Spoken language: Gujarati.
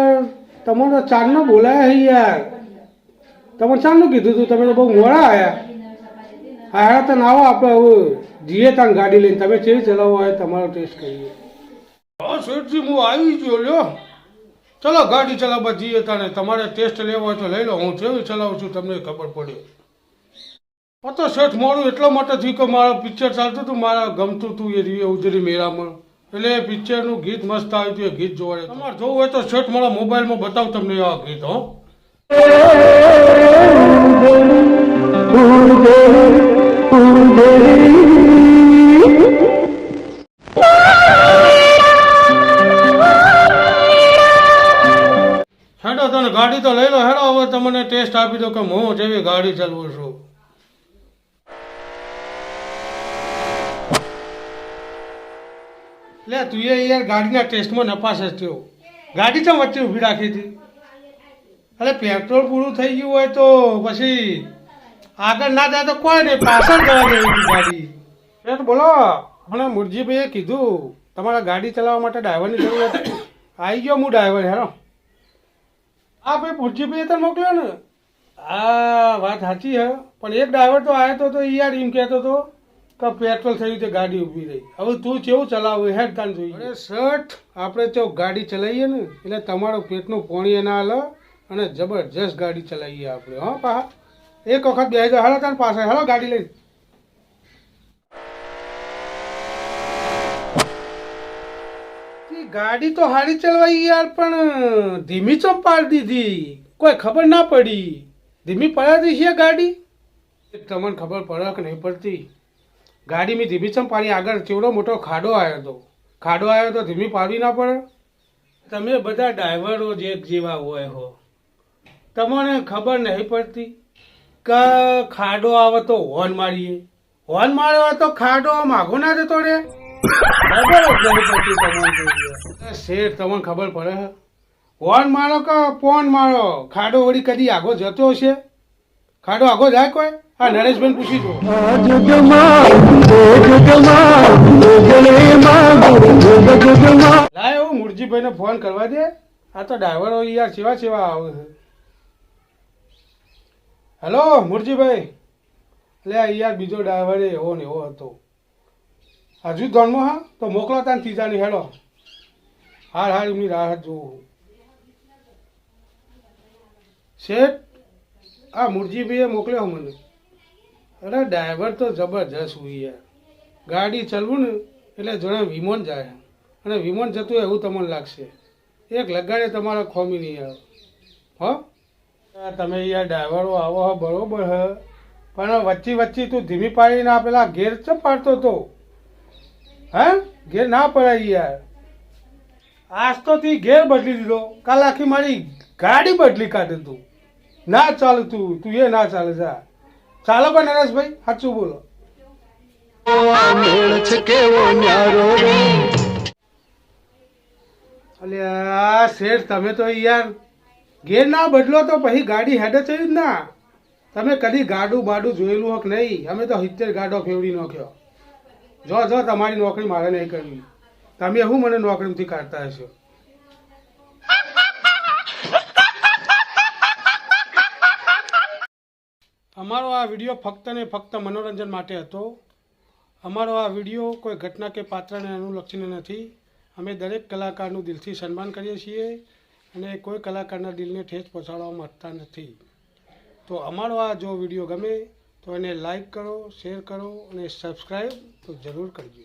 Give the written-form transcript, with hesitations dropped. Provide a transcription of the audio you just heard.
યાર તમારો ચારનો બોલાયા હે યાર. તમે ચારનું કીધું તું, તમે તો બહુ મોડા આવ્યા. હા હેડા તને આવો આપણે હવે જઈએ તાન ગાડી લઈને. તમે કેવી ચલાવો હોય તમારો ટેસ્ટ કરીએ. હા શેઠજી હું આવી ગયો લ્યો. ચલો ગાડી ચલાવવા જઈએ તાને. તમારે ટેસ્ટ લેવો હોય તો લઈ લો. હું કેવી ચલાવું છું તમને ખબર પડે. તો શેઠ મોડું એટલા માટે થયું કે મારા પિક્ચર ચાલતું હતું, મારા ગમતું હતું એ રીએ ઉજરી મેરામણ. એટલે એ પિક્ચરનું ગીત મસ્ત આવ્યું હતું, એ ગીત જોવા. તમારે જોવું હોય તો શેઠ મારા મોબાઈલમાં બતાવું તમને આ ગીત. હો હેડો તને ગાડી તો લઈ લો. હેડો હવે તમને ટેસ્ટ આપી દો કે હું જેવી ગાડી ચલાવું છું. લે તું યાર ગાડીના ટેસ્ટમાં નપાસ જ થયો. ગાડી તો વચ્ચે ઊભી રાખી હતી. અરે પેટ્રોલ પૂરું થઈ ગયું હોય તો પછી આગળ ના જાય તો કોઈ નહીં, પાછળ જવા દેવી ગાડી. એ બોલો મને મુરજીભાઈએ કીધું તમારા ગાડી ચલાવવા માટે ડ્રાઈવરની જરૂર હતી. આવી ગયો હું ડ્રાઈવર. હેરો હા ભાઈ મુરજીભાઈએ તને મોકલ્યો ને. હા વાત સાચી હે, પણ એક ડ્રાઈવર તો આવ્યો તો યાર એમ કહેતો હતો કે પેટ્રોલ થયું તે ગાડી ઊભી રહી. હવે તું કેવું ચલાવું હેડ તાન જોઈએ. અરે શર્ટ આપણે તો ગાડી ચલાવીએ ને એટલે તમારું પેટનું પોણી ના હાલે અને જબરજસ્ત ગાડી ચલાવીએ આપણે. હા પા એક વખત બે જાવ. હાલો તાર પાસે હાલો ગાડી લઈને. ગાડી તો હારી ચલવાઈ યાર, પણ ધીમી ચમ પાડી દીધી. કોઈ ખબર ના પડી. ધીમી પડાતી છે ગાડી. તમને ખબર પડે કે નહીં પડતી? ગાડી મેં ધીમી ચમ પાડી. આગળ ચેવડો મોટો ખાડો આવ્યો હતો. ખાડો આવ્યો તો ધીમી પાડવી ના પડે? તમે બધા ડ્રાઈવરો જ એક જેવા હોય હો. તમને ખબર નહીં પડતી કે ખાડો આવે તો હોર્ન મારીએ. હોર્ન માર્યો હોય તો ખાડો માગો ના જતો રે. ખબર જ નહીં પડતી તમને. શેઠ તમને ખબર પડે? હોર્ન મારો કે પોન મારો, ખાડો વળી કદી આગો જતો હશે? ખાડો આગો જાય કોઈ? હા નરેશભાઈ પૂછી જો. લાય હું મુરજીભાઈને ફોન કરવા દે. આ તો ડ્રાઈવરો યાર સેવા સેવા આવે છે. હેલો મુરજીભાઈ. એટલે યાર બીજો ડ્રાઈવર એવો ને એવો હતો. હજુ ધોનમાં હા તો મોકલો તાન ત્રીજાની. હેડો હાર હાર એમની રાહત જોવું. શેઠ આ મુરજીભાઈએ મોકલ્યો મને. અરે ડ્રાઈવર તો જબરજસ્ત હોય યાર. ગાડી ચલવું ને એટલે જોડે વિમાન જાય, અને વિમાન જતું એવું તમને લાગશે. એક લગાડે તમારા ખોમી નહીં આવે. હો તમે યાર ડ્રાઈવરો આવો હો બરોબર હે, પણ વચ્ચે વચ્ચે તું ધીમી પાડીને પેલા ઘેર ચમ પાડતો હતો? હે ઘેર ના પડાય યાર. આજ તો તી ઘેર બદલી દીધો, કાલ આખી મારી ગાડી બદલી કાઢી તું. ના ચાલતું તું એ ના ચાલે. જા ચાલો પણ નરેશભાઈ સાચું બોલો. અલ્યા શેઠ તમે તો યાર ઘેર ના બદલો તો પછી ગાડી હેડે છે જ ના. તમે કદી ગાડું બાડું જોયેલું હોક નહીં? અમે તો 70 ગાડો ફેવડી નાખ્યો. જો તમારી નોકરી મારે નહીં કરવી. તમે શું મને નોકરીમાંથી કાઢતા હશો? અમારો આ વિડીયો ફક્ત ને ફક્ત મનોરંજન માટે હતો. અમારો આ વિડીયો કોઈ ઘટના કે પાત્રને અનુલક્ષીને નથી. અમે દરેક કલાકારનું દિલથી સન્માન કરીએ છીએ અને કોઈ કલાકારના દિલને ઠેસ પહોંચાડવા માંગતા નથી. તો અમારો આ જો વિડીયો ગમે તો એને લાઈક કરો, શેર કરો અને સબસ્ક્રાઈબ તો જરૂર કરજો.